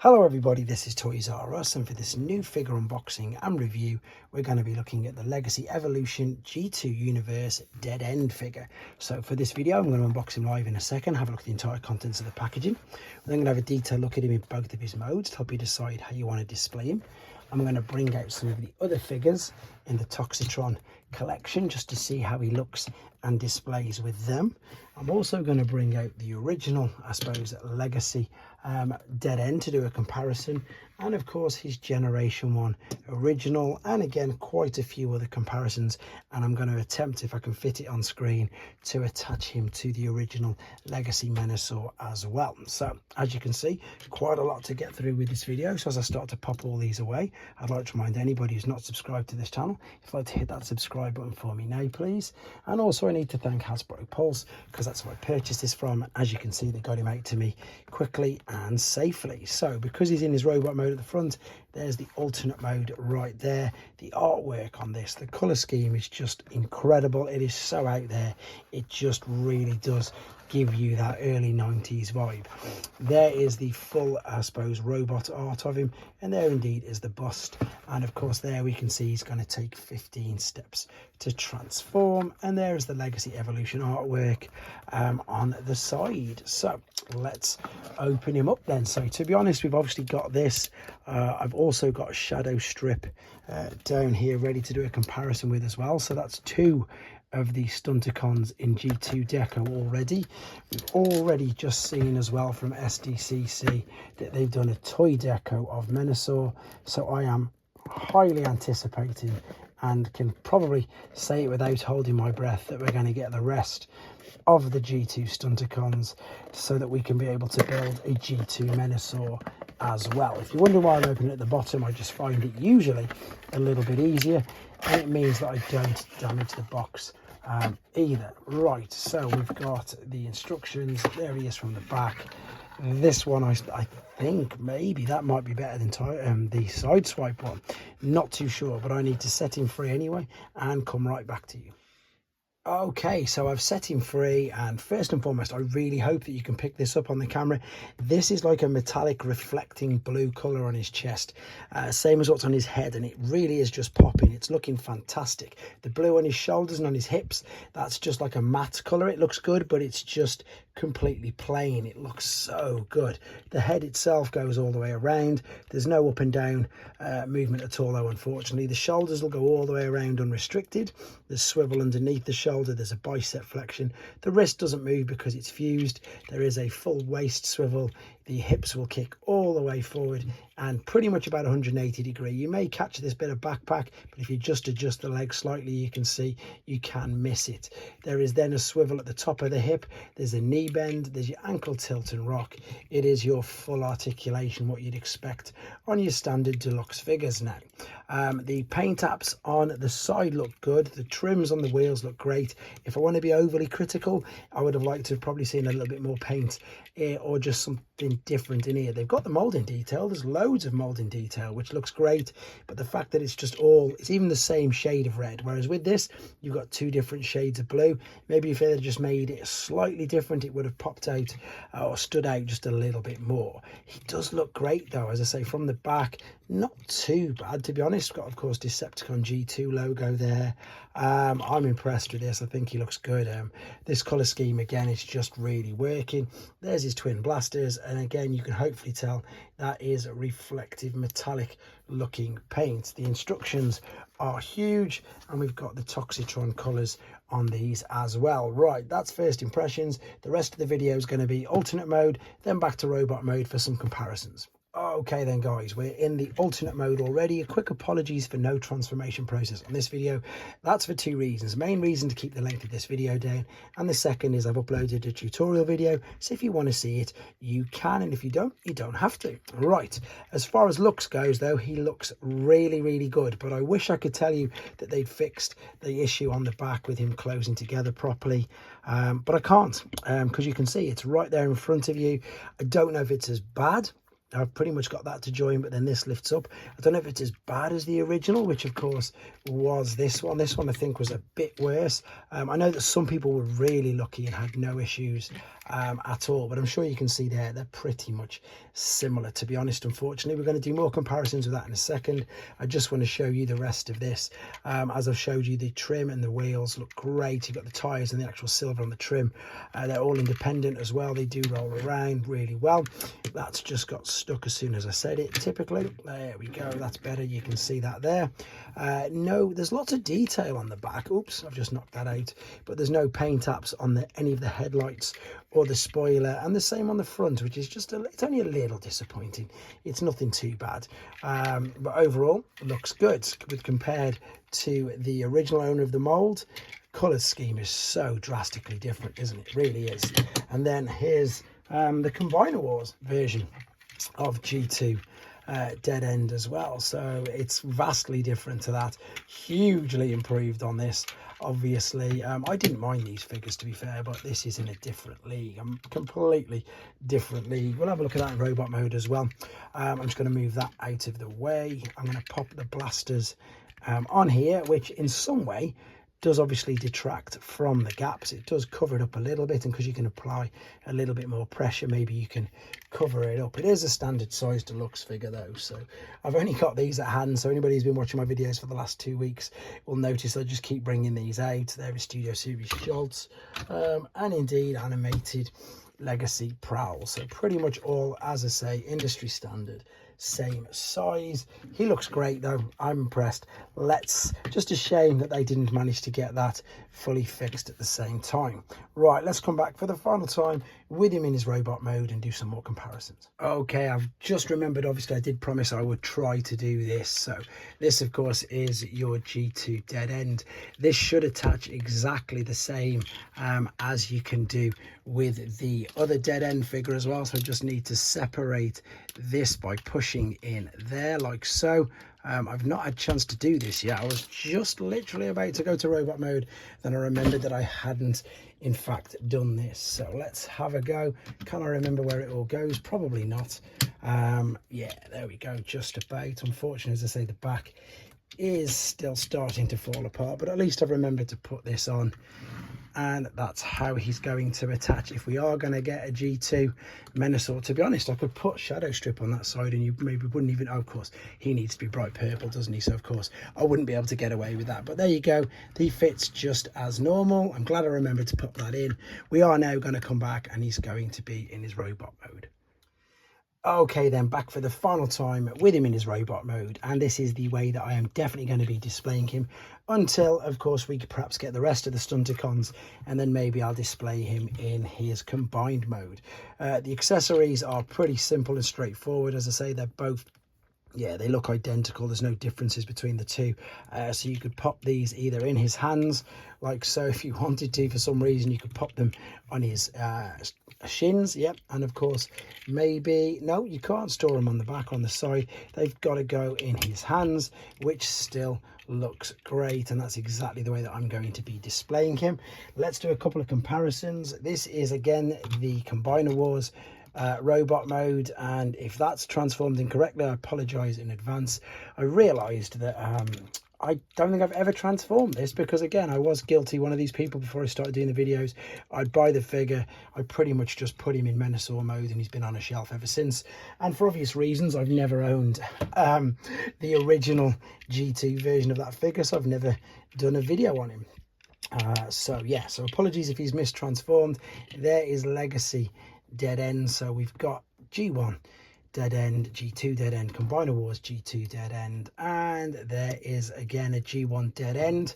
Hello everybody, this is Toys R Us, and for this new figure unboxing and review we're going to be looking at the Legacy Evolution G2 Universe Dead End figure. So for this video I'm going to unbox him live in a second, have a look at the entire contents of the packaging. We're then going to have a detailed look at him in both of his modes to help you decide how you want to display him. I'm going to bring out some of the other figures in the Toxitron collection just to see how he looks and displays with them. I'm also going to bring out the original, I suppose, Legacy Dead End to do a comparison, and of course his Generation 1 original, and again quite a few other comparisons, and I'm going to attempt, if I can fit it on screen, to attach him to the original Legacy menasor as well. So as you can see, quite a lot to get through with this video. So as I start to pop all these away, I'd like to remind anybody who's not subscribed to this channel, if you'd like to hit that subscribe button for me now please. And also I need to thank Hasbro Pulse, because that's where I purchased this from. As you can see, they got him out to me quickly and safely. So because he's in his robot mode at the front, there's the alternate mode right there. The artwork on this, the color scheme is just incredible. It is so out there, it just really does give you that early 90s vibe. There is the full, I suppose, robot art of him, and there indeed is the bust, and of course there we can see he's going to take 15 steps to transform, and there is the Legacy Evolution artwork on the side. So let's open him up then. So to be honest, we've obviously got this. I've also got a shadow strip down here ready to do a comparison with as well. So that's two of the stunticons in G2 deco already. We've already just seen as well from SDCC that they've done a toy deco of menasor, so I am highly anticipating, and can probably say it without holding my breath, that we're going to get the rest of the G2 stunticons so that we can be able to build a G2 menasor as well. If you wonder why I'm opening at the bottom, I just find it usually a little bit easier, and it means that I don't damage the box either. Right, so we've got the instructions. There he is from the back. This one, I think maybe that might be better than the side swipe one. Not too sure, but I need to set him free anyway and come right back to you. Okay, so I've set him free, and first and foremost, I really hope that you can pick this up on the camera. This is like a metallic reflecting blue color on his chest, same as what's on his head, and it really is just popping. It's looking fantastic. The blue on his shoulders and on his hips, that's just like a matte color. It looks good, but it's just completely plain. It looks so good. The head itself goes all the way around. There's no up and down movement at all, though, unfortunately. The shoulders will go all the way around unrestricted. There's swivel underneath the shoulder. There's a bicep flexion. The wrist doesn't move because it's fused. There is a full waist swivel. The hips will kick all the way forward and pretty much about 180 degree. You may catch this bit of backpack, but if you just adjust the leg slightly, you can see you can miss it. There is then a swivel at the top of the hip. There's a knee bend. There's your ankle tilt and rock. It is your full articulation, what you'd expect on your standard deluxe figures now. The paint apps on the side look good. The trims on the wheels look great. If I want to be overly critical, I would have liked to have probably seen a little bit more paint or just something different in here. They've got the molding detail. There's loads of molding detail, which looks great, but the fact that it's even the same shade of red, whereas with this you've got two different shades of blue. Maybe if they had just made it slightly different, it would have popped out or stood out just a little bit more. He does look great though, as I say, from the back, not too bad to be honest. Got of course Decepticon G2 logo there. I'm impressed with this. I think he looks good. This color scheme again is just really working. There's his twin blasters, and again you can hopefully tell that is reflective metallic looking paint. The instructions are huge, and we've got the Toxitron colors on these as well. Right, that's first impressions. The rest of the video is going to be alternate mode, then back to robot mode for some comparisons. Okay then guys, we're in the alternate mode already. A quick apologies for no transformation process on this video. That's for two reasons. Main reason to keep the length of this video down, and the second is I've uploaded a tutorial video, so if you want to see it you can, and if you don't, you don't have to. Right, as far as looks goes though, he looks really good, but I wish I could tell you that they'd fixed the issue on the back with him closing together properly, but I can't, because you can see it's right there in front of you. I don't know if it's as bad I've pretty much got that to join, but then this lifts up. I don't know if it's as bad as the original, which of course was this one. This one I think was a bit worse. I know that some people were really lucky and had no issues at all, but I'm sure you can see there they're pretty much similar, to be honest. Unfortunately, we're going to do more comparisons with that in a second. I just want to show you the rest of this. As I've showed you, the trim and the wheels look great. You've got the tires and the actual silver on the trim. They're all independent as well. They do roll around really well. That's just got stuck as soon as I said it, typically. There we go, that's better. You can see that there. No, there's lots of detail on the back. Oops, I've just knocked that out. But there's no paint apps on any of the headlights or the spoiler, and the same on the front, which is just it's only a little disappointing. It's nothing too bad, but overall looks good compared to the original owner of the mold. Color scheme is so drastically different, isn't it? Really is. And then here's the Combiner Wars version of G2 dead end as well, so it's vastly different to that. Hugely improved on this, obviously. I didn't mind these figures, to be fair, but this is in a different league, a completely different league. We'll have a look at that in robot mode as well. I'm just going to move that out of the way. I'm going to pop the blasters on here, which in some way does obviously detract from the gaps. It does cover it up a little bit, and because you can apply a little bit more pressure, maybe you can cover it up. It is a standard size deluxe figure though, so I've only got these at hand, so anybody who's been watching my videos for the last 2 weeks will notice I just keep bringing these out. They're a Studio Series Schultz, and indeed animated Legacy Prowl, so pretty much all, as I say, industry standard, same size. He looks great though, I'm impressed. Just a shame that they didn't manage to get that fully fixed at the same time. Right, let's come back for the final time with him in his robot mode and do some more comparisons. Okay, I've just remembered, obviously I did promise I would try to do this. So this of course is your G2 dead end. This should attach exactly the same as you can do with the other dead end figure as well. So I just need to separate this by pushing in there like so. I've not had a chance to do this yet. I was just literally about to go to robot mode, then I remembered that I hadn't in fact done this. So let's have a go. Can I remember where it all goes? Probably not. Yeah, there we go, just about. Unfortunately, as I say, the back is still starting to fall apart, but at least I've remembered to put this on, and that's how he's going to attach. If we are going to get a G2 menasor, to be honest, I could put shadow strip on that side and you maybe wouldn't even, oh, of course he needs to be bright purple, doesn't he? So of course I wouldn't be able to get away with that, but there you go, he fits just as normal. I'm glad I remembered to put that in. We are now going to come back and he's going to be in his robot mode. Okay, then back for the final time with him in his robot mode, and this is the way that I am definitely going to be displaying him until of course we could perhaps get the rest of the stunticons, and then maybe I'll display him in his combined mode. The accessories are pretty simple and straightforward. As I say, they're both, yeah, they look identical. There's no differences between the two, so you could pop these either in his hands like so. If you wanted to, for some reason, you could pop them on his shins, yep. And of course, maybe, no, you can't store them on the back, on the side. They've got to go in his hands, which still looks great, and that's exactly the way that I'm going to be displaying him. Let's do a couple of comparisons. This is again the Combiner Wars robot mode, and if that's transformed incorrectly, I apologize in advance. I realized that I don't think I've ever transformed this, because again, I was guilty, one of these people before I started doing the videos. I'd buy the figure, I pretty much just put him in menasor mode, and he's been on a shelf ever since. And for obvious reasons, I've never owned the original G2 version of that figure, so I've never done a video on him. So yeah, so apologies if he's mistransformed. There is Legacy dead end. So we've got G1 dead end, G2 dead end, Combiner Wars G2 dead end, and there is again a G1 dead end.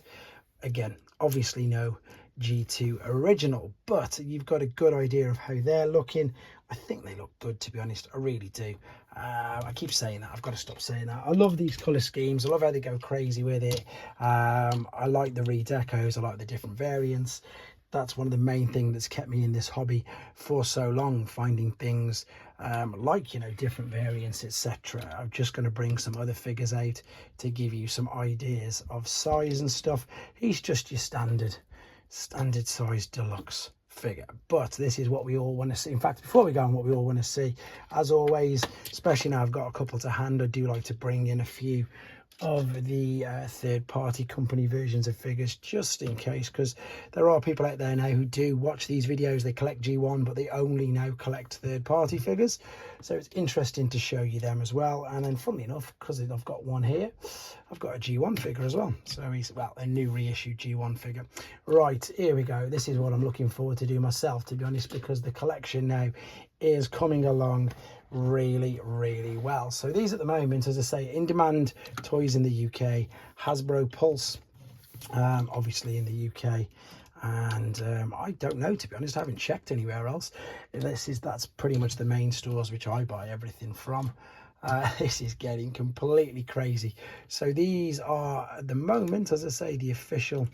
Again, obviously no G2 original, but you've got a good idea of how they're looking. I think they look good, to be honest. I really do. I keep saying that, I've got to stop saying that. I love these color schemes, I love how they go crazy with it. I like the redecos, I like the different variants. That's one of the main things that's kept me in this hobby for so long, finding things like, you know, different variants, etc. I'm just going to bring some other figures out to give you some ideas of size and stuff. He's just your standard size deluxe figure, but this is what we all want to see. In fact, before we go on what we all want to see, as always, especially now I've got a couple to hand, I do like to bring in a few of the third-party company versions of figures, just in case, because there are people out there now who do watch these videos. They collect G1, but they only now collect third-party figures, so it's interesting to show you them as well. And then funnily enough, because I've got one here, I've got a G1 figure as well, so he's, well, a new reissued G1 figure. Right, here we go. This is what I'm looking forward to do myself, to be honest, because the collection now is coming along really well. So these at the moment, as I say, in demand toys in the UK, Hasbro Pulse, obviously in the UK, and I don't know, to be honest, I haven't checked anywhere else. That's pretty much the main stores which I buy everything from. This is getting completely crazy. So these are at the moment, as I say, the official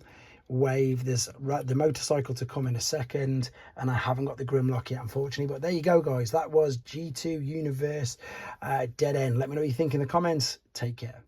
wave. There's the motorcycle to come in a second, and I haven't got the Grimlock yet, unfortunately. But there you go, guys. That was G2 Universe Dead End. Let me know what you think in the comments. Take care.